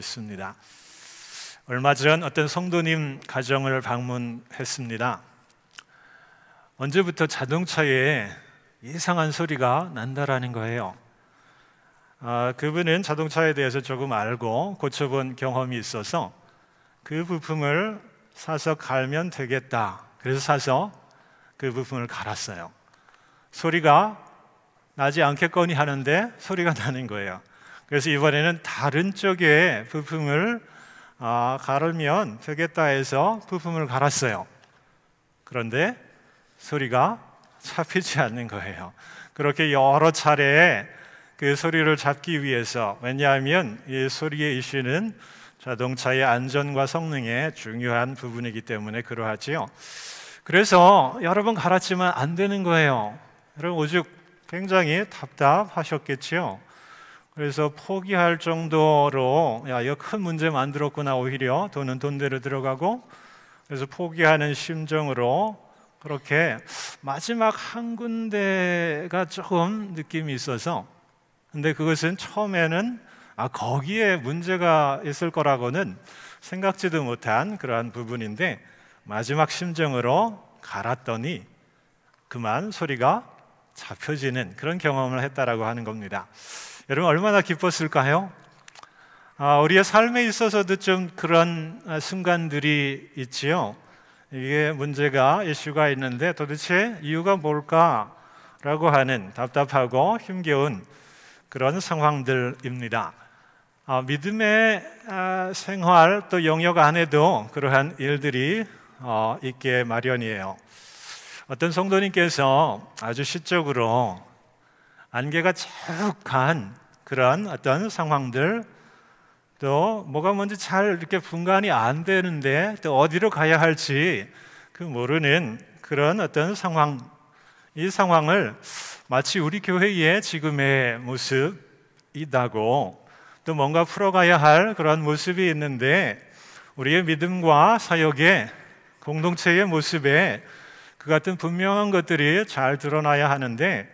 믿습니다. 얼마 전 어떤 성도님 가정을 방문했습니다. 언제부터 자동차에 이상한 소리가 난다라는 거예요. 그분은 자동차에 대해서 조금 알고 고쳐본 경험이 있어서 그 부품을 사서 갈면 되겠다. 그래서 사서 그 부품을 갈았어요. 소리가 나지 않겠거니 하는데 소리가 나는 거예요. 그래서 이번에는 다른 쪽에 부품을 갈으면 되겠다 해서 부품을 갈았어요. 그런데 소리가 잡히지 않는 거예요. 그렇게 여러 차례 그 소리를 잡기 위해서, 왜냐하면 이 소리의 이슈는 자동차의 안전과 성능에 중요한 부분이기 때문에 그러하지요. 그래서 여러 번 갈았지만 안 되는 거예요. 여러분 오죽 굉장히 답답하셨겠지요. 그래서 포기할 정도로 이거 큰 문제 만들었구나, 오히려 돈은 돈대로 들어가고, 그래서 포기하는 심정으로 그렇게 마지막 한 군데가 조금 느낌이 있어서, 근데 그것은 처음에는 거기에 문제가 있을 거라고는 생각지도 못한 그러한 부분인데 마지막 심정으로 갈았더니 그만 소리가 잡혀지는 그런 경험을 했다라고 하는 겁니다. 여러분 얼마나 기뻤을까요? 우리의 삶에 있어서도 좀 그런 순간들이 있지요. 이게 문제가, 이슈가 있는데 도대체 이유가 뭘까라고 하는 답답하고 힘겨운 그런 상황들입니다. 믿음의 생활 또 영역 안에도 그러한 일들이 있게 마련이에요. 어떤 성도님께서 아주 시적으로 안개가 자욱한 그런 어떤 상황들, 또 뭐가 뭔지 잘 이렇게 분간이 안 되는데 또 어디로 가야 할지 모르는 그런 어떤 상황, 이 상황을 마치 우리 교회의 지금의 모습이다고, 또 뭔가 풀어가야 할 그런 모습이 있는데 우리의 믿음과 사역의 공동체의 모습에 그 같은 분명한 것들이 잘 드러나야 하는데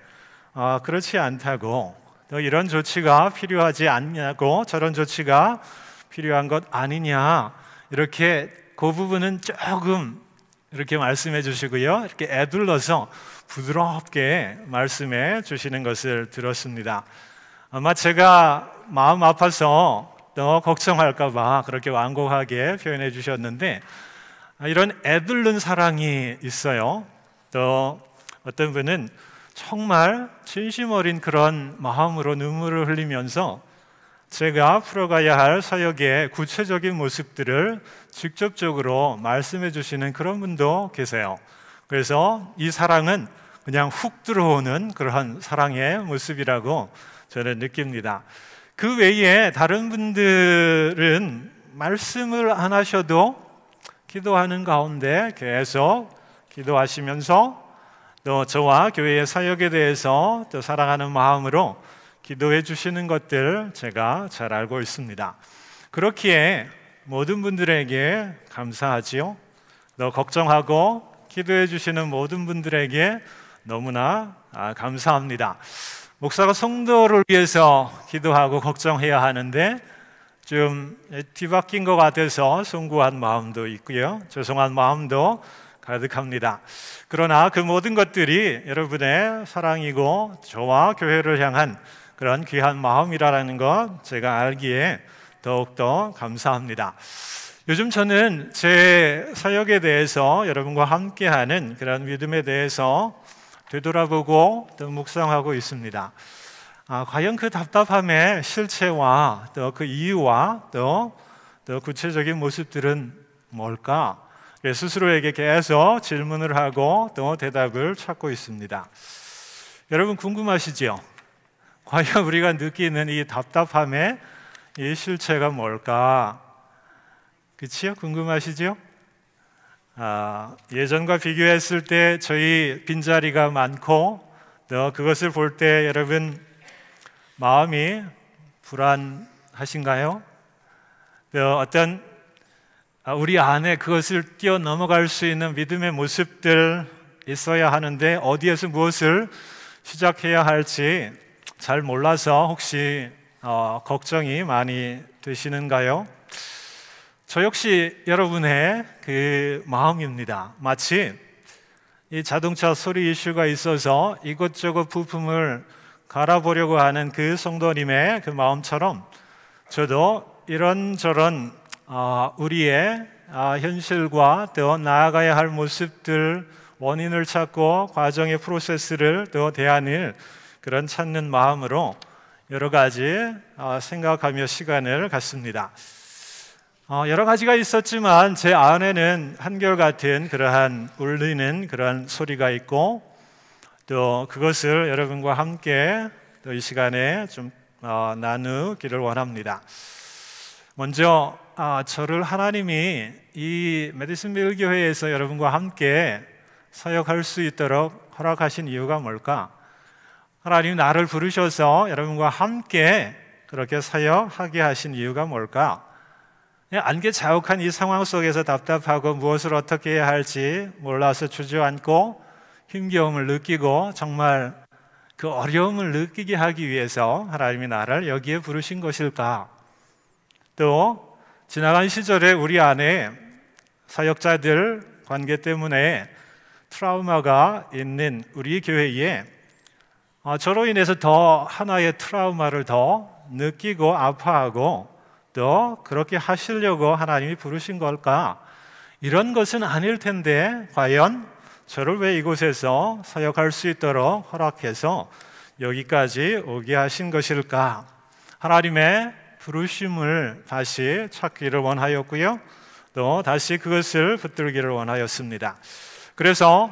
그렇지 않다고, 또 이런 조치가 필요하지 않냐고, 저런 조치가 필요한 것 아니냐, 이렇게 그 부분은 조금 이렇게 말씀해 주시고요, 이렇게 애둘러서 부드럽게 말씀해 주시는 것을 들었습니다. 아마 제가 마음 아파서 또 걱정할까 봐 그렇게 완곡하게 표현해 주셨는데, 이런 애들른 사랑이 있어요. 또 어떤 분은 정말 진심 어린 그런 마음으로 눈물을 흘리면서 제가 풀어가야 할 사역의 구체적인 모습들을 직접적으로 말씀해 주시는 그런 분도 계세요. 그래서 이 사랑은 그냥 훅 들어오는 그런 사랑의 모습이라고 저는 느낍니다. 그 외에 다른 분들은 말씀을 안 하셔도 기도하는 가운데 계속 기도하시면서 또 저와 교회의 사역에 대해서 또 사랑하는 마음으로 기도해 주시는 것들 제가 잘 알고 있습니다. 그렇기에 모든 분들에게 감사하지요. 또 걱정하고 기도해 주시는 모든 분들에게 너무나 감사합니다. 목사가 성도를 위해서 기도하고 걱정해야 하는데 좀 뒤바뀐 것 같아서 송구한 마음도 있고요, 죄송한 마음도 가득합니다. 그러나 그 모든 것들이 여러분의 사랑이고 저와 교회를 향한 그런 귀한 마음이라는 것 제가 알기에 더욱더 감사합니다. 요즘 저는 제 사역에 대해서 여러분과 함께하는 그런 믿음에 대해서 되돌아보고 또 묵상하고 있습니다. 과연 그 답답함의 실체와 또 그 이유와 또 구체적인 모습들은 뭘까? 스스로에게 계속 질문을 하고 또 대답을 찾고 있습니다. 여러분 궁금하시죠? 과연 우리가 느끼는 이 답답함의 이 실체가 뭘까? 그치요? 궁금하시죠? 예전과 비교했을 때 저희 빈자리가 많고 또 그것을 볼 때 여러분 마음이 불안하신가요? 또 어떤 우리 안에 그것을 뛰어넘어갈 수 있는 믿음의 모습들 있어야 하는데 어디에서 무엇을 시작해야 할지 잘 몰라서 혹시 걱정이 많이 되시는가요? 저 역시 여러분의 그 마음입니다. 마치 이 자동차 소리 이슈가 있어서 이것저것 부품을 갈아보려고 하는 그 성도님의 그 마음처럼 저도 이런저런 우리의 현실과 더 나아가야 할 모습들, 원인을 찾고 과정의 프로세스를 더 대하는 그런 찾는 마음으로 여러 가지 생각하며 시간을 갖습니다. 여러 가지가 있었지만 제 안에는 한결같은 그러한 울리는 그러한 소리가 있고, 또 그것을 여러분과 함께 또 이 시간에 좀 나누기를 원합니다. 먼저 저를 하나님이 이 메디슨빌 교회에서 여러분과 함께 사역할 수 있도록 허락하신 이유가 뭘까? 하나님이 나를 부르셔서 여러분과 함께 그렇게 사역하게 하신 이유가 뭘까? 안개 자욱한 이 상황 속에서 답답하고 무엇을 어떻게 해야 할지 몰라서 주저앉고 힘겨움을 느끼고 정말 그 어려움을 느끼게 하기 위해서 하나님이 나를 여기에 부르신 것일까? 또 지나간 시절에 우리 안에 사역자들 관계 때문에 트라우마가 있는 우리 교회에 저로 인해서 더 하나의 트라우마를 더 느끼고 아파하고 또 그렇게 하시려고 하나님이 부르신 걸까? 이런 것은 아닐 텐데 과연 저를 왜 이곳에서 사역할 수 있도록 허락해서 여기까지 오게 하신 것일까? 하나님의 부르심을 다시 찾기를 원하였고요, 또 다시 그것을 붙들기를 원하였습니다. 그래서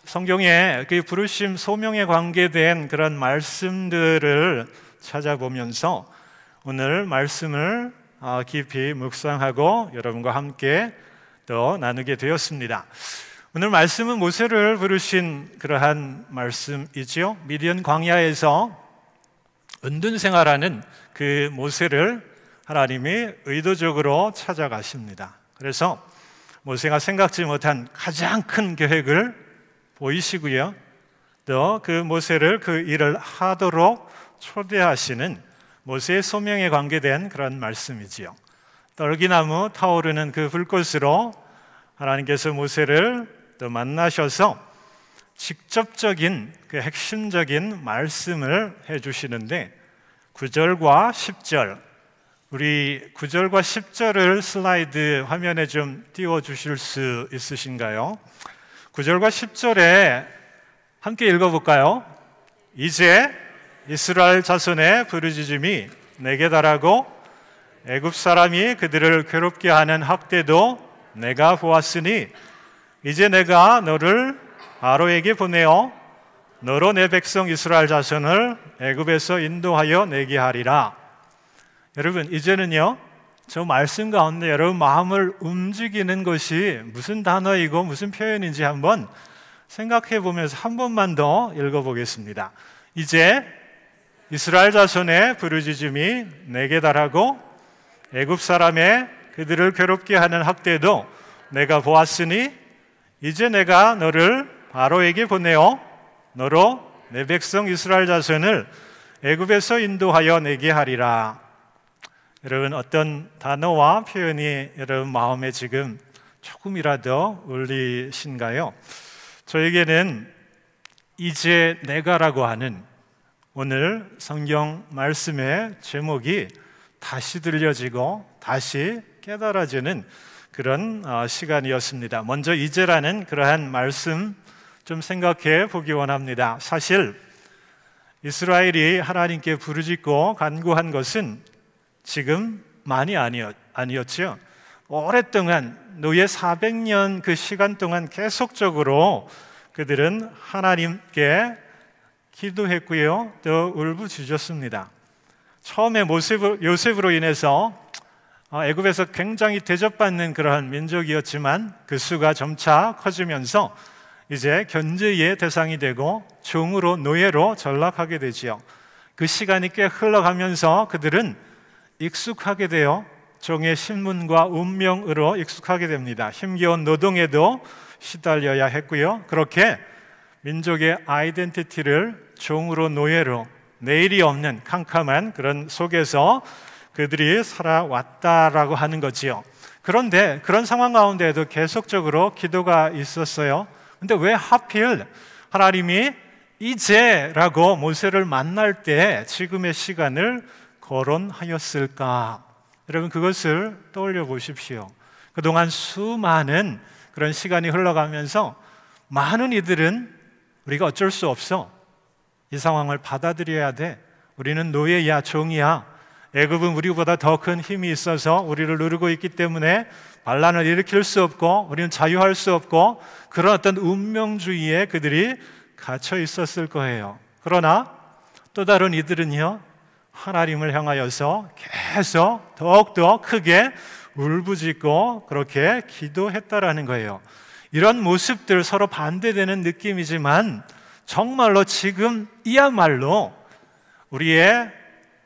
성경에 그 부르심 소명에 관계된 그런 말씀들을 찾아보면서 오늘 말씀을 깊이 묵상하고 여러분과 함께 또 나누게 되었습니다. 오늘 말씀은 모세를 부르신 그러한 말씀이지요. 미디안 광야에서 은둔 생활하는 그 모세를 하나님이 의도적으로 찾아가십니다. 그래서 모세가 생각지 못한 가장 큰 계획을 보이시고요, 또 그 모세를 그 일을 하도록 초대하시는 모세의 소명에 관계된 그런 말씀이지요. 떨기나무 타오르는 그 불꽃으로 하나님께서 모세를 또 만나셔서 직접적인 그 핵심적인 말씀을 해주시는데 9절과 10절, 우리 9절과 10절을 슬라이드 화면에 좀 띄워주실 수 있으신가요? 9절과 10절에 함께 읽어볼까요? 이제 이스라엘 자손의 부르짖음이 내게 달하고 애굽 사람이 그들을 괴롭게 하는 학대도 내가 보았으니 이제 내가 너를 바로에게 보내어 너로 내 백성 이스라엘 자손을 애굽에서 인도하여 내게 하리라. 여러분, 이제는요, 저 말씀 가운데 여러분 마음을 움직이는 것이 무슨 단어이고 무슨 표현인지 한번 생각해 보면서 한 번만 더 읽어보겠습니다. 이제 이스라엘 자손의 부르짖음이 내게 달하고 애굽 사람의 그들을 괴롭게 하는 학대도 내가 보았으니 이제 내가 너를 바로에게 보내어 너로 내 백성 이스라엘 자손을 애굽에서 인도하여 내게 하리라. 여러분, 어떤 단어와 표현이 여러분 마음에 지금 조금이라도 울리신가요? 저에게는 이제 내가라고 하는 오늘 성경 말씀의 제목이 다시 들려지고 다시 깨달아지는 그런 시간이었습니다. 먼저 이제라는 그러한 말씀 좀 생각해 보기 원합니다. 사실 이스라엘이 하나님께 부르짖고 간구한 것은 지금만이 아니었죠. 오랫동안 노예 400년 그 시간 동안 계속적으로 그들은 하나님께 기도했고요, 또 울부짖었습니다. 처음에 요셉으로 인해서 애굽에서 굉장히 대접받는 그러한 민족이었지만 그 수가 점차 커지면서 이제 견제의 대상이 되고 종으로, 노예로 전락하게 되지요. 그 시간이 꽤 흘러가면서 그들은 익숙하게 되어 종의 신분과 운명으로 익숙하게 됩니다. 힘겨운 노동에도 시달려야 했고요, 그렇게 민족의 아이덴티티를 종으로, 노예로 내일이 없는 캄캄한 그런 속에서 그들이 살아왔다라고 하는 거지요. 그런데 그런 상황 가운데에도 계속적으로 기도가 있었어요. 근데 왜 하필 하나님이 이제라고 모세를 만날 때 지금의 시간을 거론하였을까? 여러분, 그것을 떠올려 보십시오. 그동안 수많은 그런 시간이 흘러가면서 많은 이들은 우리가 어쩔 수 없어, 이 상황을 받아들여야 돼, 우리는 노예야, 종이야, 애굽은 우리보다 더 큰 힘이 있어서 우리를 누르고 있기 때문에 반란을 일으킬 수 없고 우리는 자유할 수 없고, 그런 어떤 운명주의에 그들이 갇혀 있었을 거예요. 그러나 또 다른 이들은요, 하나님을 향하여서 계속 더욱더 크게 울부짖고 그렇게 기도했다라는 거예요. 이런 모습들, 서로 반대되는 느낌이지만 정말로 지금이야말로 우리의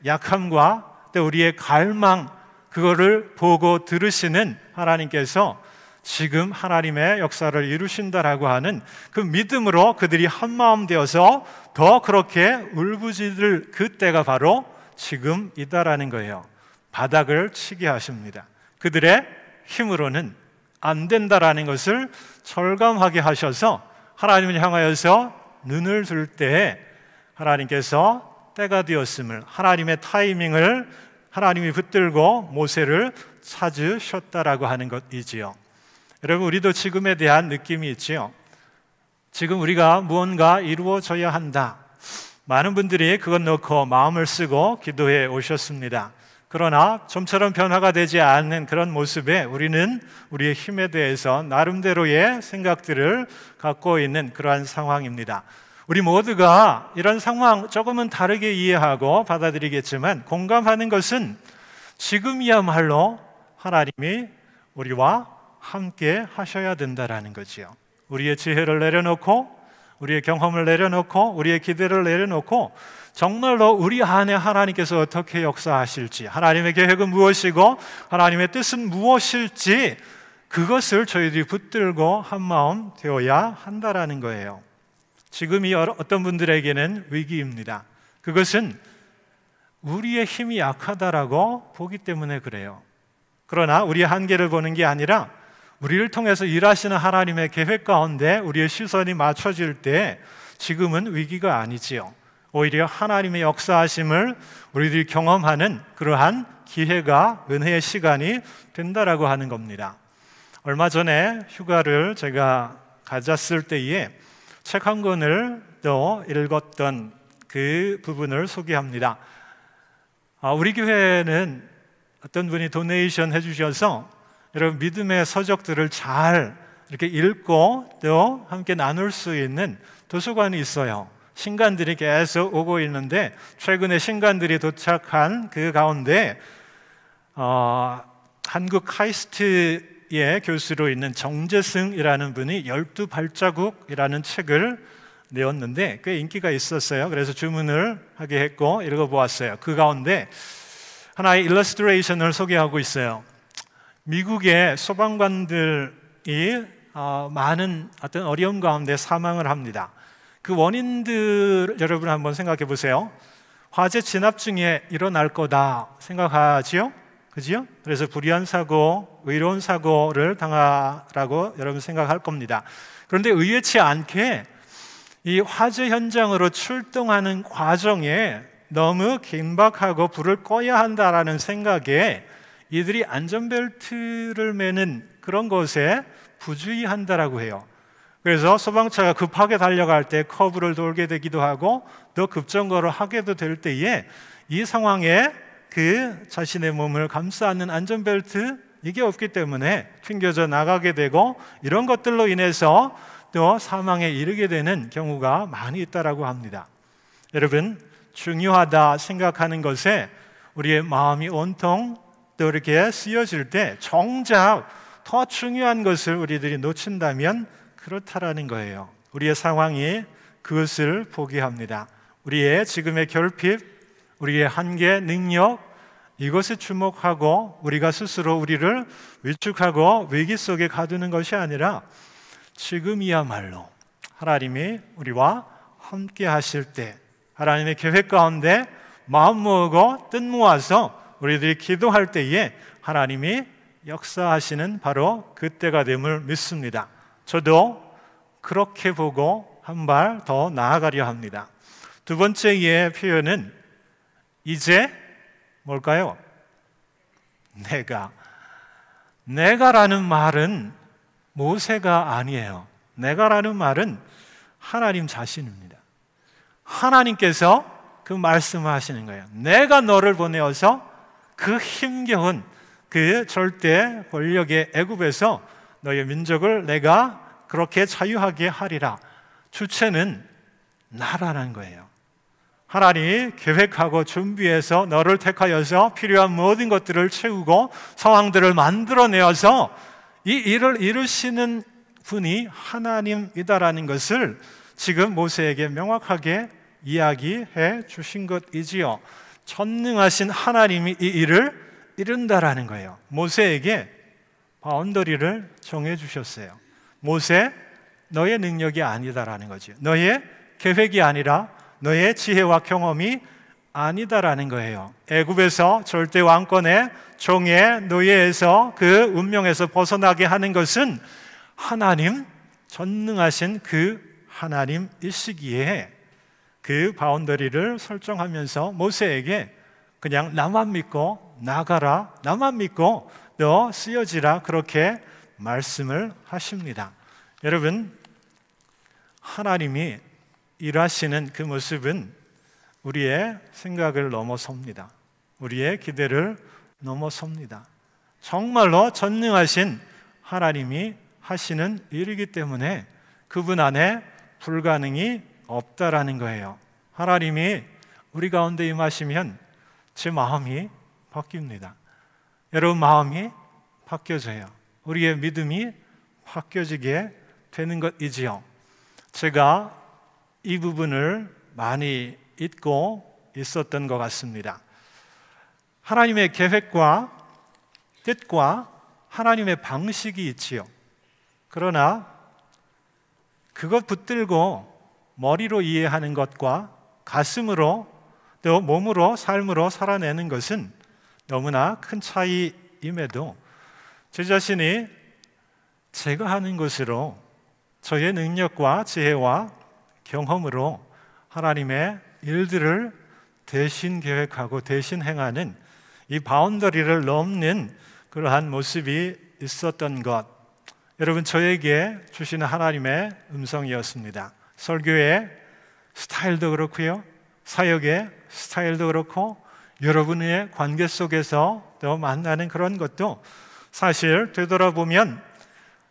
약함과 또 우리의 갈망, 그거를 보고 들으시는 하나님께서 지금 하나님의 역사를 이루신다라고 하는 그 믿음으로 그들이 한마음 되어서 더 그렇게 울부짖을 그때가 바로 지금이다라는 거예요. 바닥을 치게 하십니다. 그들의 힘으로는 안 된다라는 것을 절감하게 하셔서 하나님을 향하여서 눈을 들 때 하나님께서 때가 되었음을, 하나님의 타이밍을 하나님이 붙들고 모세를 찾으셨다라고 하는 것이지요. 여러분, 우리도 지금에 대한 느낌이 있지요. 지금 우리가 무언가 이루어져야 한다. 많은 분들이 그것 놓고 마음을 쓰고 기도해 오셨습니다. 그러나 좀처럼 변화가 되지 않는 그런 모습에 우리는 우리의 힘에 대해서 나름대로의 생각들을 갖고 있는 그러한 상황입니다. 우리 모두가 이런 상황 조금은 다르게 이해하고 받아들이겠지만 공감하는 것은 지금이야말로 하나님이 우리와 함께 하셔야 된다라는 거지요. 우리의 지혜를 내려놓고, 우리의 경험을 내려놓고, 우리의 기대를 내려놓고 정말로 우리 안에 하나님께서 어떻게 역사하실지, 하나님의 계획은 무엇이고 하나님의 뜻은 무엇일지, 그것을 저희들이 붙들고 한마음 되어야 한다라는 거예요. 지금이 어떤 분들에게는 위기입니다. 그것은 우리의 힘이 약하다라고 보기 때문에 그래요. 그러나 우리의 한계를 보는 게 아니라 우리를 통해서 일하시는 하나님의 계획 가운데 우리의 시선이 맞춰질 때 지금은 위기가 아니지요. 오히려 하나님의 역사하심을 우리들이 경험하는 그러한 기회가, 은혜의 시간이 된다라고 하는 겁니다. 얼마 전에 휴가를 제가 가졌을 때에 책 한 권을 또 읽었던 그 부분을 소개합니다. 우리 교회는 어떤 분이 도네이션 해주셔서 여러분, 믿음의 서적들을 잘 이렇게 읽고 또 함께 나눌 수 있는 도서관이 있어요. 신간들이 계속 오고 있는데 최근에 신간들이 도착한 그 가운데 한국 카이스트의 교수로 있는 정재승이라는 분이 12발자국이라는 책을 내었는데 꽤 인기가 있었어요. 그래서 주문을 하게 했고 읽어보았어요. 그 가운데 하나의 일러스트레이션을 소개하고 있어요. 미국의 소방관들이 많은 어떤 어려움 가운데 사망을 합니다. 그 원인들 여러분 한번 생각해 보세요. 화재 진압 중에 일어날 거다 생각하지요? 그지요? 그래서 불의한 사고, 의로운 사고를 당하라고 여러분 생각할 겁니다. 그런데 의외치 않게 이 화재 현장으로 출동하는 과정에 너무 긴박하고 불을 꺼야 한다라는 생각에 이들이 안전벨트를 매는 그런 것에 부주의한다라고 해요. 그래서 소방차가 급하게 달려갈 때 커브를 돌게 되기도 하고 더 급정거를 하게도 될 때에 이 상황에 그 자신의 몸을 감싸 안는 안전벨트, 이게 없기 때문에 튕겨져 나가게 되고 이런 것들로 인해서 또 사망에 이르게 되는 경우가 많이 있다라고 합니다. 여러분, 중요하다 생각하는 것에 우리의 마음이 온통 또 이렇게 쓰여질 때 정작 더 중요한 것을 우리들이 놓친다면 그렇다라는 거예요. 우리의 상황이 그것을 보게 합니다. 우리의 지금의 결핍, 우리의 한계, 능력, 이것에 주목하고 우리가 스스로 우리를 위축하고 위기 속에 가두는 것이 아니라 지금이야말로 하나님이 우리와 함께 하실 때, 하나님의 계획 가운데 마음 모으고 뜻 모아서 우리들이 기도할 때에 하나님이 역사하시는 바로 그때가 됨을 믿습니다. 저도 그렇게 보고 한 발 더 나아가려 합니다. 두 번째의 표현은 이제 뭘까요? 내가라는 말은 모세가 아니에요. 내가라는 말은 하나님 자신입니다. 하나님께서 그 말씀하시는 거예요. 내가 너를 보내어서 그 힘겨운 그 절대 권력의 애굽에서 너의 민족을 내가 그렇게 자유하게 하리라. 주체는 나라는 거예요. 하나님이 계획하고 준비해서 너를 택하여서 필요한 모든 것들을 채우고 상황들을 만들어내어서 이 일을 이루시는 분이 하나님이다라는 것을 지금 모세에게 명확하게 이야기해 주신 것이지요. 전능하신 하나님이 이 일을 이룬다라는 거예요. 모세에게 바운더리를 정해 주셨어요. 모세, 너의 능력이 아니다라는 거죠. 너의 계획이 아니라 너의 지혜와 경험이 아니다라는 거예요. 애굽에서 절대 왕권의 종의 노예에서 그 운명에서 벗어나게 하는 것은 하나님, 전능하신 그 하나님이시기에 그 바운더리를 설정하면서 모세에게 그냥 나만 믿고 나가라, 나만 믿고 너 쓰여지라, 그렇게 말씀을 하십니다. 여러분, 하나님이 일하시는 그 모습은 우리의 생각을 넘어섭니다. 우리의 기대를 넘어섭니다. 정말로 전능하신 하나님이 하시는 일이기 때문에 그분 안에 불가능이 없다라는 거예요. 하나님이 우리 가운데 임하시면 제 마음이 바뀝니다. 여러분 마음이 바뀌어져요. 우리의 믿음이 바뀌어지게 되는 것이지요. 제가 이 부분을 많이 잊고 있었던 것 같습니다. 하나님의 계획과 뜻과 하나님의 방식이 있지요. 그러나 그것 붙들고 머리로 이해하는 것과 가슴으로 또 몸으로 삶으로 살아내는 것은 너무나 큰 차이임에도 제 자신이 제가 하는 것으로 저의 능력과 지혜와 경험으로 하나님의 일들을 대신 계획하고 대신 행하는 이 바운더리를 넘는 그러한 모습이 있었던 것, 여러분 저에게 주시는 하나님의 음성이었습니다. 설교의 스타일도 그렇고요, 사역의 스타일도 그렇고, 여러분의 관계 속에서 또 만나는 그런 것도 사실 되돌아보면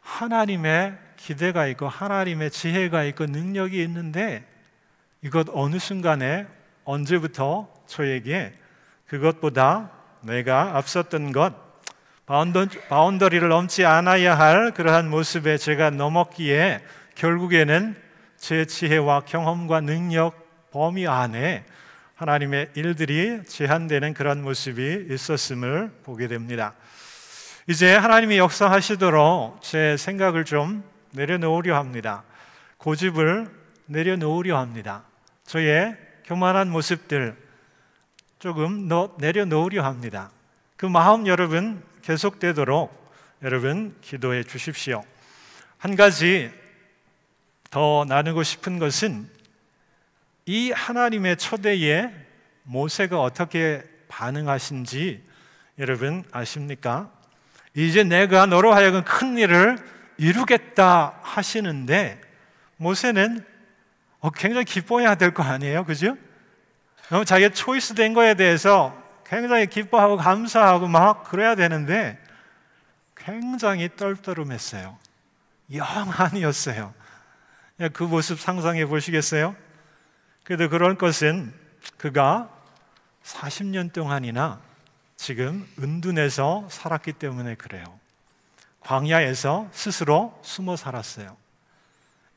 하나님의 기대가 있고 하나님의 지혜가 있고 능력이 있는데, 이것 어느 순간에 언제부터 저에게 그것보다 내가 앞섰던 것, 바운더리를 넘지 않아야 할 그러한 모습에 제가 넘었기에 결국에는 제 지혜와 경험과 능력 범위 안에 하나님의 일들이 제한되는 그런 모습이 있었음을 보게 됩니다. 이제 하나님이 역사하시도록 제 생각을 좀 내려놓으려 합니다. 고집을 내려놓으려 합니다. 저의 교만한 모습들 조금 내려놓으려 합니다. 그 마음 여러분 계속되도록 여러분 기도해 주십시오. 한 가지 더 나누고 싶은 것은 이 하나님의 초대에 모세가 어떻게 반응하신지 여러분 아십니까? 이제 내가 너로 하여금 큰 일을 이루겠다 하시는데 모세는 굉장히 기뻐해야 될 거 아니에요, 그죠? 자기가 초이스 된 거에 대해서 굉장히 기뻐하고 감사하고 막 그래야 되는데 굉장히 떨떠름했어요. 영 아니었어요. 그 모습 상상해 보시겠어요? 그래도 그럴 것은 그가 40년 동안이나 지금 은둔해서 살았기 때문에 그래요. 광야에서 스스로 숨어 살았어요.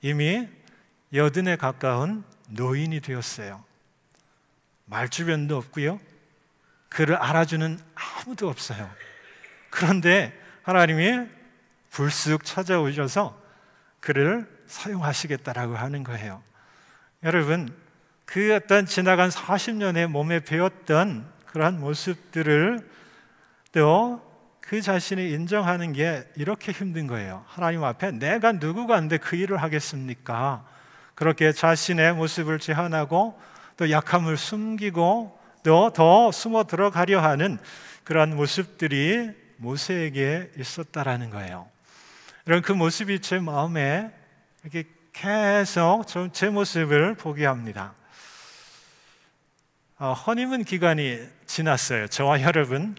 이미 80에 가까운 노인이 되었어요. 말주변도 없고요, 그를 알아주는 아무도 없어요. 그런데 하나님이 불쑥 찾아오셔서 그를 사용하시겠다라고 하는 거예요. 여러분, 그 어떤 지나간 40년의 몸에 배웠던 그러한 모습들을 또 그 자신이 인정하는 게 이렇게 힘든 거예요. 하나님 앞에 내가 누구간데 그 일을 하겠습니까? 그렇게 자신의 모습을 제한하고 또 약함을 숨기고 또 더 숨어 들어가려 하는 그러한 모습들이 모세에게 있었다라는 거예요. 이런 그 모습이 제 마음에 이렇게 계속 제 모습을 보게 합니다. 허니문 기간이 지났어요. 저와 여러분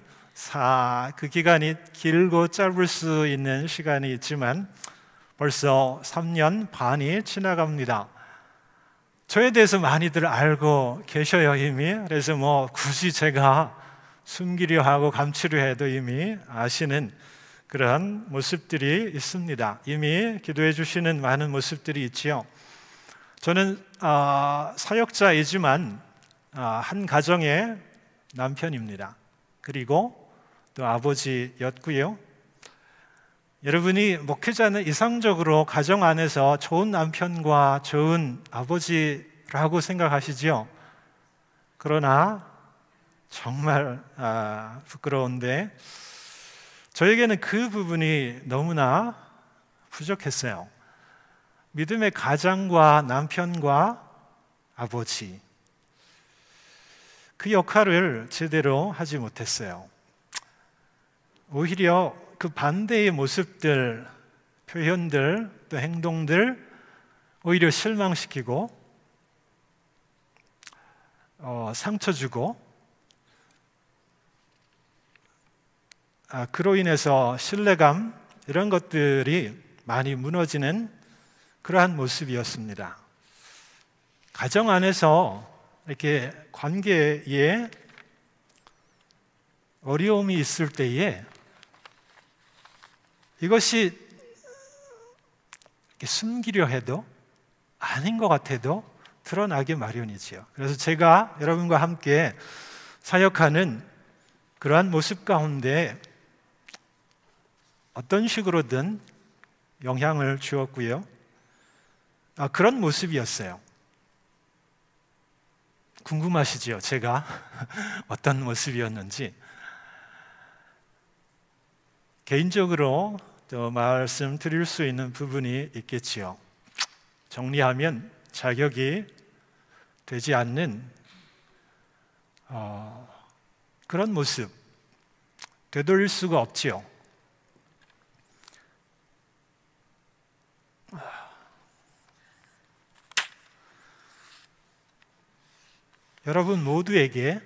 그 기간이 길고 짧을 수 있는 시간이 있지만 벌써 3년 반이 지나갑니다. 저에 대해서 많이들 알고 계셔요, 이미. 그래서 굳이 제가 숨기려 하고 감추려 해도 이미 아시는 그런 모습들이 있습니다. 이미 기도해 주시는 많은 모습들이 있지요. 저는 사역자이지만 한 가정의 남편입니다. 그리고 또 아버지였고요. 여러분이 목회자는 이상적으로 가정 안에서 좋은 남편과 좋은 아버지라고 생각하시죠? 그러나 정말 부끄러운데 저에게는 그 부분이 너무나 부족했어요. 믿음의 가장과 남편과 아버지, 그 역할을 제대로 하지 못했어요. 오히려 그 반대의 모습들, 표현들, 또 행동들 오히려 실망시키고 상처 주고 그로 인해서 신뢰감 이런 것들이 많이 무너지는 그러한 모습이었습니다. 가정 안에서 이렇게 관계에 어려움이 있을 때에 이것이 숨기려 해도 아닌 것 같아도 드러나기 마련이지요. 그래서 제가 여러분과 함께 사역하는 그러한 모습 가운데 어떤 식으로든 영향을 주었고요. 그런 모습이었어요. 궁금하시죠? 제가 어떤 모습이었는지. 개인적으로 또 말씀드릴 수 있는 부분이 있겠지요. 정리하면 자격이 되지 않는 그런 모습, 되돌릴 수가 없지요. 여러분 모두에게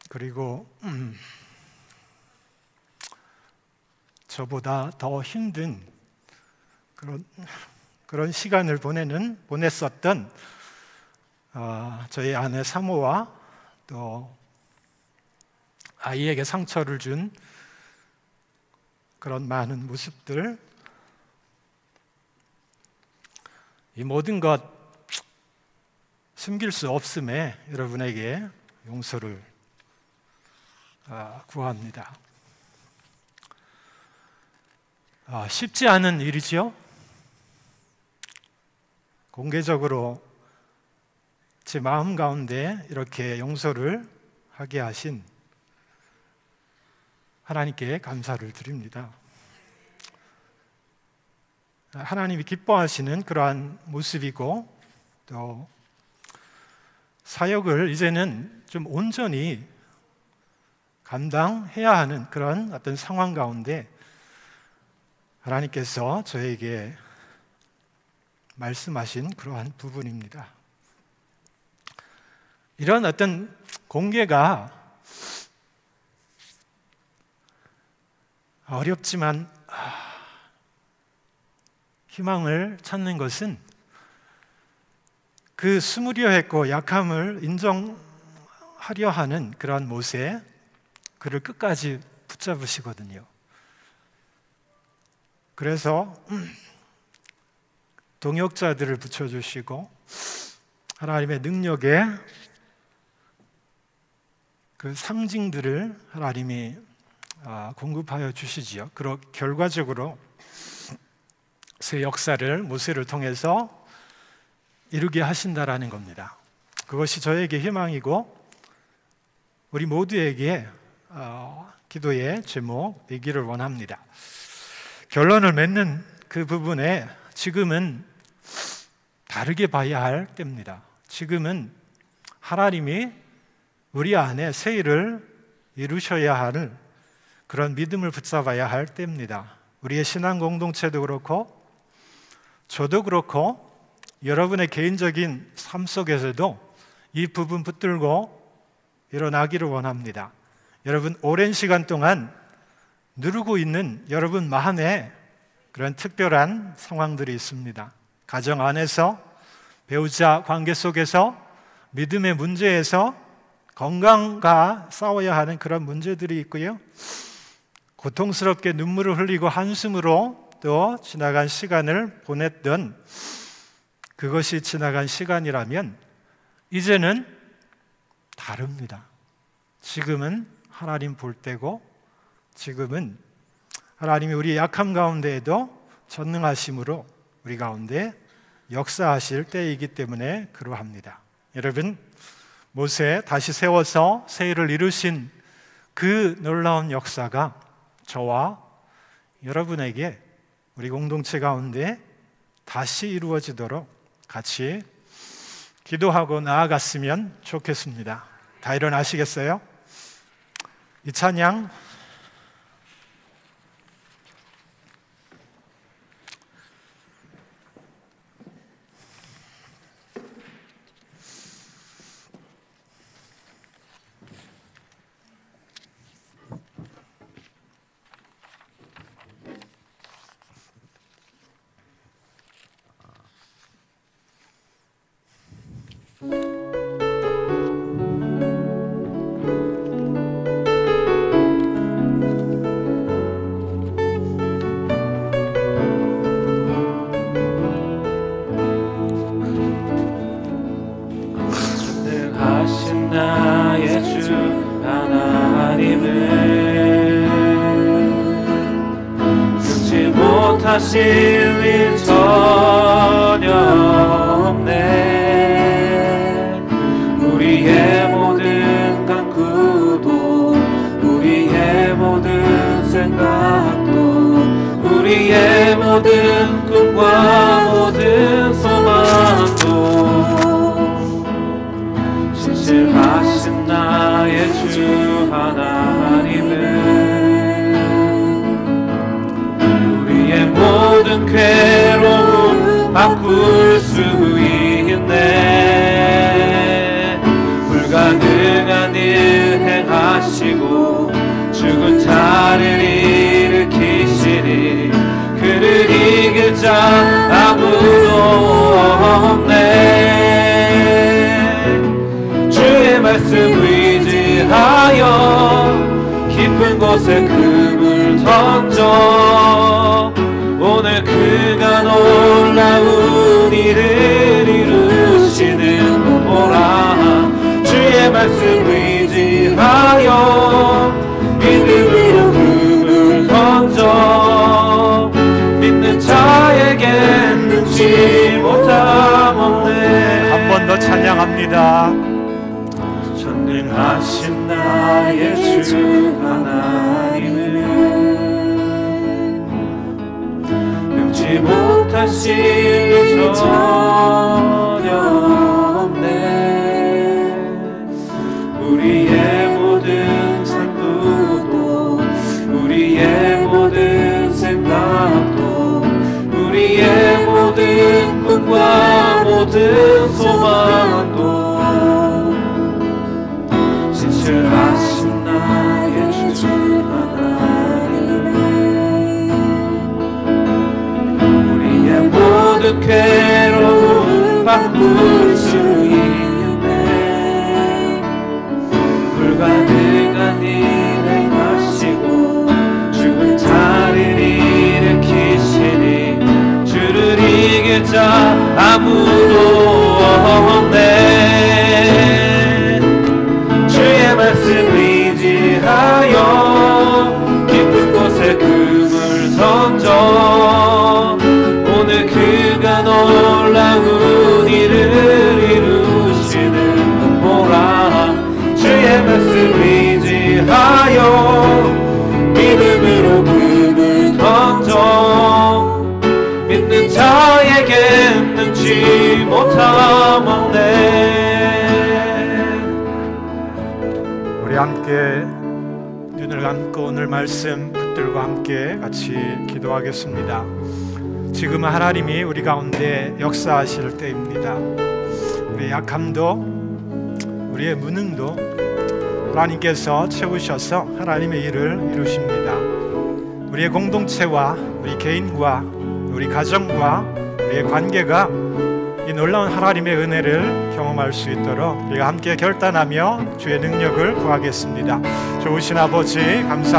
그리고 저보다 더 힘든 그런 시간을 보냈었던 저희 아내 사모와 또 아이에게 상처를 준 그런 많은 모습들, 이 모든 것 숨길 수 없음에 여러분에게 용서를 구합니다. 쉽지 않은 일이죠. 공개적으로 제 마음 가운데 이렇게 용서를 하게 하신 하나님께 감사를 드립니다. 하나님이 기뻐하시는 그러한 모습이고 또 사역을 이제는 좀 온전히 감당해야 하는 그런 어떤 상황 가운데 하나님께서 저에게 말씀하신 그러한 부분입니다. 이런 어떤 공개가 어렵지만 희망을 찾는 것은 그 숨으려 했고 약함을 인정하려 하는 그런 모세, 그를 끝까지 붙잡으시거든요. 그래서 동역자들을 붙여주시고 하나님의 능력의 그 상징들을 하나님이 공급하여 주시지요. 결과적으로 새 역사를 모세를 통해서 이루게 하신다라는 겁니다. 그것이 저에게 희망이고 우리 모두에게 기도의 제목이기를 원합니다. 결론을 맺는 그 부분에 지금은 다르게 봐야 할 때입니다. 지금은 하나님이 우리 안에 새 일을 이루셔야 할 그런 믿음을 붙잡아야 할 때입니다. 우리의 신앙 공동체도 그렇고 저도 그렇고 여러분의 개인적인 삶 속에서도 이 부분 붙들고 일어나기를 원합니다. 여러분 오랜 시간 동안 누르고 있는 여러분 마음에 그런 특별한 상황들이 있습니다. 가정 안에서, 배우자 관계 속에서, 믿음의 문제에서 건강과 싸워야 하는 그런 문제들이 있고요. 고통스럽게 눈물을 흘리고 한숨으로 또 지나간 시간을 보냈던 그것이 지나간 시간이라면 이제는 다릅니다. 지금은 하나님 볼 때고 지금은 하나님이 우리 약함 가운데에도 전능하심으로 우리 가운데 역사하실 때이기 때문에 그러합니다. 여러분, 모세 다시 세워서 새 일을 이루신 그 놀라운 역사가 저와 여러분에게 우리 공동체 가운데 다시 이루어지도록 같이 기도하고 나아갔으면 좋겠습니다. 다 일어나시겠어요? 이 찬양 하실 일 전혀 없네. 우리의 모든 간구도 우리의 모든 생각도 우리의 모든 꿈과 모든 소망도 신실하신 나의 주 하나님은 모든 괴로움 바꿀 수 있네. 불가능한 일 행하시고 죽은 자를 일으키시니 그를 이길 자 아무도 없네. 주의 말씀 의지하여 깊은 곳에 금을 던져 오늘 그가 놀라운 일을 이루시는 오라. 주의 말씀 의지하여 믿음으로 금을 던져 믿는 자에게 능치 못함 없네. 한 번 더 찬양합니다. 전능하신 나의 주 하나님은 못하실 일 전혀 없네. 우리의 모든 산구도 우리의 모든 생각도 우리의 모든 꿈과 모든 소망도 신실하신 나의 주 모든 괴로움 바꿀 수 있네. 불가능한 일을 하시고 죽은 자를 일으키시니 주를 이길 자 아무도 없네. 주의 말씀 의지하여 못하모네. 우리 함께 눈을 감고 오늘 말씀 붙들고 함께 같이 기도하겠습니다. 지금 하나님이 우리 가운데 역사하실 때입니다. 우리의 약함도 우리의 무능도 하나님께서 채우셔서 하나님의 일을 이루십니다. 우리의 공동체와 우리 개인과 우리 가정과 우리의 관계가 이 놀라운 하나님의 은혜를 경험할 수 있도록 우리가 함께 결단하며 주의 능력을 구하겠습니다. 좋으신 아버지 감사합니다.